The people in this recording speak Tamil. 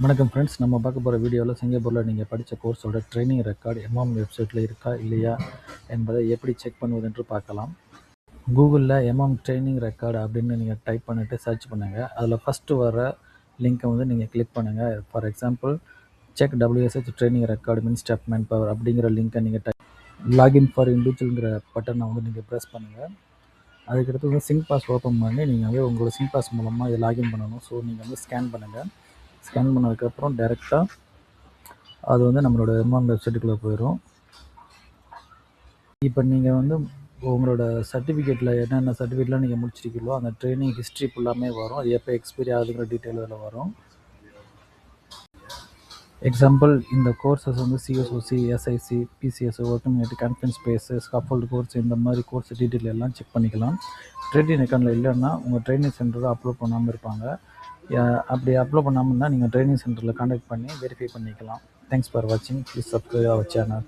வணக்கம் ஃப்ரெண்ட்ஸ். நம்ம பார்க்க போகிற வீடியோவில் சிங்கப்பூரில் நீங்கள் படித்த கோர்ஸோட ட்ரைனிங் ரெக்கார்டு எம்எம் வெப்சைட்டில் இருக்கா இல்லையா என்பதை எப்படி செக் பண்ணுவது என்று பார்க்கலாம். கூகுளில் எம்எம் ட்ரைனிங் ரெக்கார்டு அப்படின்னு நீங்கள் டைப் பண்ணிவிட்டு சர்ச் பண்ணுங்கள். அதில் ஃபஸ்ட்டு வர லிங்க்கை வந்து நீங்கள் கிளிக் பண்ணுங்கள். For example check WSH training record means step man power அப்படிங்கிற லிங்க்கை நீங்கள் லாகின் ஃபார் இண்டிவிஜுவல்ங்கிற பட்டனை வந்து நீங்கள் ப்ரெஸ் பண்ணுங்கள். அதுக்கடுத்து வந்து சிங்க் பாஸ் ஓப்பன் பண்ணி நீங்கள் வந்து உங்களோட சிங்க் பாஸ் மூலமாக இதை லாகின் பண்ணணும். ஸோ நீங்கள் வந்து ஸ்கேன் பண்ணுங்கள். ஸ்கேன் பண்ணதுக்கப்புறம் டைரெக்டாக அது வந்து நம்மளோட எம்எம் வெப்சைட்டுக்குள்ளே போயிடும். இப்போ நீங்கள் வந்து உங்களோட சர்டிஃபிகேட்டில் என்னென்ன சர்டிஃபிகேட்லாம் நீங்கள் முடிச்சிருக்கீங்களோ அந்த ட்ரைனிங் ஹிஸ்ட்ரி ஃபுல்லாமே வரும். அது எப்போ எக்ஸ்பைரி ஆகுதுங்கிற டீட்டெயில் அதில் வரும். எக்ஸாம்பிள் இந்த கோர்ஸஸ் வந்து CSOC, SIC, PCS, working with conference space, scaffold course இந்த மாதிரி கோர்ஸ் டீட்டெயில் எல்லாம் செக் பண்ணிக்கலாம். ட்ரைனிங் ரெக்கார்டில் இல்லைன்னா உங்கள் ட்ரைனிங் சென்டரில் அப்லோட் பண்ணாமல் இருப்பாங்க. அப்படி அப்லோட் பண்ணாமல் இருந்தால் நீங்கள் ட்ரைனிங் சென்டரில் கான்டாக்ட் பண்ணி வெரிஃபை பண்ணிக்கலாம். தேங்க்ஸ் ஃபார் வாட்சிங். Please subscribe our channel.